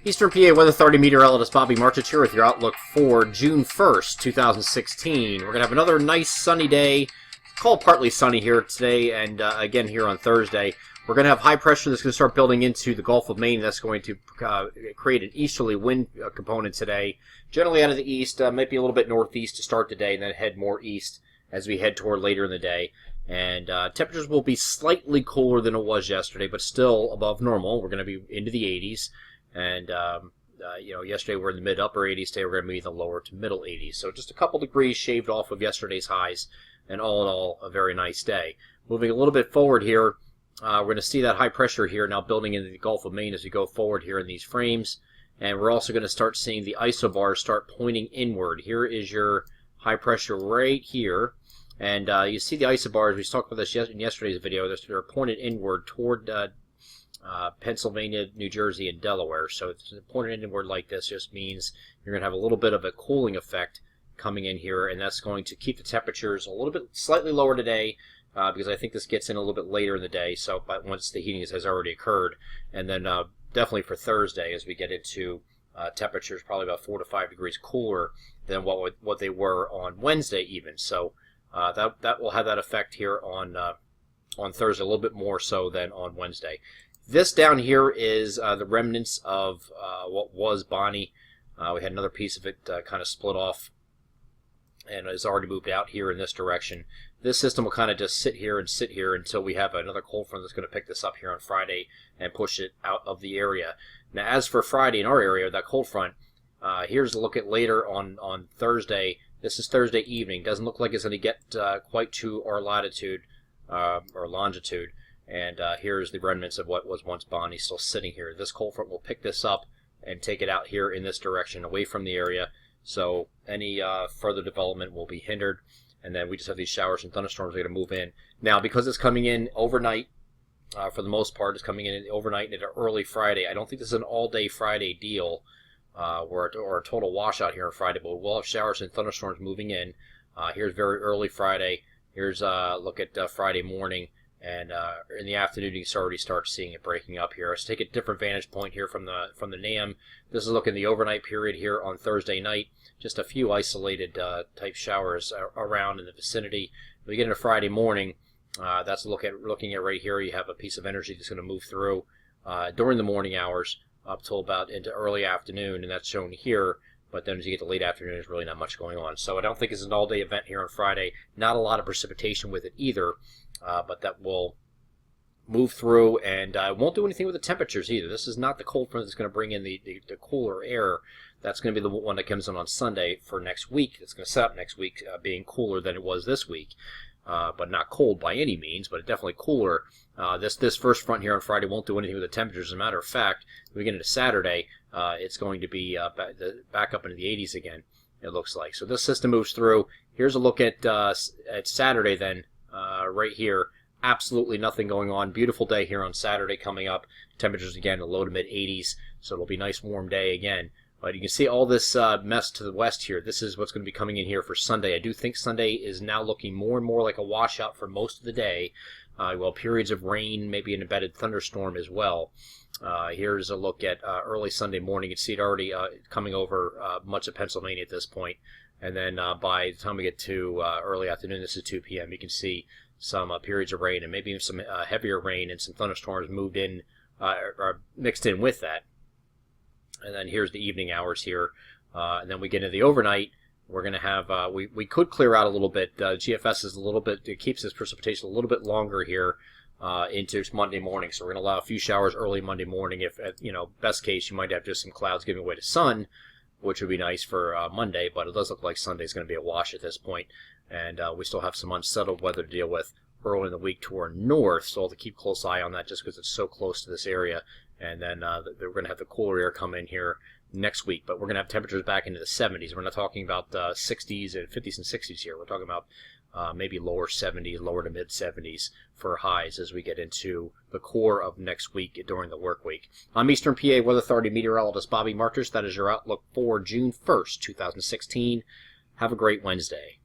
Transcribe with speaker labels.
Speaker 1: Eastern PA Weather Authority meteorologist Bobby Martrich here with your outlook for June 1st, 2016. We're going to have another nice sunny day. It's called partly sunny here today and again here on Thursday. We're going to have high pressure that's going to start building into the Gulf of Maine. That's going to create an easterly wind component today. Generally out of the east, might be a little bit northeast to start the day and then head more east as we head toward later in the day. And temperatures will be slightly cooler than it was yesterday, but still above normal. We're going to be into the 80s. And, yesterday we were in the mid-upper 80s. Today we're going to be in the lower to middle 80s. So just a couple degrees shaved off of yesterday's highs. And all in all, a very nice day. Moving a little bit forward here, we're going to see that high pressure here now building into the Gulf of Maine as we go forward here in these frames. And we're also going to start seeing the isobars start pointing inward. Here is your high pressure right here. And you see the isobars, we talked about this in yesterday's video, they're pointed inward toward Pennsylvania, New Jersey, and Delaware. So it's pointed inward like this just means you're going to have a little bit of a cooling effect coming in here, and that's going to keep the temperatures a little bit slightly lower today because I think this gets in a little bit later in the day, so but once the heating has already occurred. And then definitely for Thursday as we get into temperatures probably about 4 to 5 degrees cooler than what they were on Wednesday even. So that will have that effect here on Thursday, a little bit more so than on Wednesday. This down here is the remnants of what was Bonnie. We had another piece of it kind of split off and has already moved out here in this direction. This system will kind of just sit here until we have another cold front that's going to pick this up here on Friday and push it out of the area. Now, as for Friday in our area, that cold front, here's a look at later on Thursday. This is Thursday evening. Doesn't look like it's going to get quite to our latitude or longitude. And here's the remnants of what was once Bonnie still sitting here. This cold front will pick this up and take it out here in this direction, away from the area. So any further development will be hindered. And then we just have these showers and thunderstorms that are going to move in. Now, because it's coming in overnight, for the most part, it's coming in overnight and into early Friday. I don't think this is an all-day Friday deal or a total washout here on Friday, but we'll have showers and thunderstorms moving in. Here's very early Friday. Here's a look at Friday morning. And in the afternoon, you can already start seeing it breaking up here. Let's take a different vantage point here from the NAM. This is looking the overnight period here on Thursday night. Just a few isolated type showers around in the vicinity. When we get into Friday morning, that's looking at right here. You have a piece of energy that's going to move through during the morning hours up till about into early afternoon, and that's shown here. But then as you get to late afternoon, there's really not much going on. So I don't think it's an all-day event here on Friday. Not a lot of precipitation with it either. But that will move through and won't do anything with the temperatures either. This is not the cold front that's going to bring in the cooler air. That's going to be the one that comes in on Sunday for next week. It's going to set up next week being cooler than it was this week. But not cold by any means, but definitely cooler. This first front here on Friday won't do anything with the temperatures. As a matter of fact, when we get into Saturday, it's going to be back up into the 80s again, it looks like. So this system moves through. Here's a look at Saturday then. Right here, absolutely nothing going on. Beautiful day here on Saturday coming up. Temperatures again in the low to mid 80s, so it'll be a nice warm day again. But you can see all this mess to the west here. This is what's going to be coming in here for Sunday. I do think Sunday is now looking more and more like a washout for most of the day. Well, periods of rain, maybe an embedded thunderstorm as well. Here's a look at early Sunday morning. You can see it already coming over much of Pennsylvania at this point. And then by the time we get to early afternoon, this is 2 p.m., you can see some periods of rain and maybe even some heavier rain and some thunderstorms moved in or mixed in with that. And then here's the evening hours here. And then we get into the overnight. We're going to have, we could clear out a little bit. GFS is a little bit, it keeps this precipitation a little bit longer here into Monday morning. So we're going to allow a few showers early Monday morning. If, best case, you might have just some clouds giving way to sun, which would be nice for Monday, but it does look like Sunday's going to be a wash at this point. And we still have some unsettled weather to deal with early in the week to our north, so we'll have to keep a close eye on that just because it's so close to this area. And then we're going to have the cooler air come in here next week, but we're going to have temperatures back into the 70s. We're not talking about 60s and 50s and 60s here. We're talking about maybe lower 70s, lower to mid 70s for highs as we get into the core of next week during the work week. I'm Eastern PA Weather Authority meteorologist Bobby Martrich. That is your outlook for June 1st, 2016. Have a great Wednesday.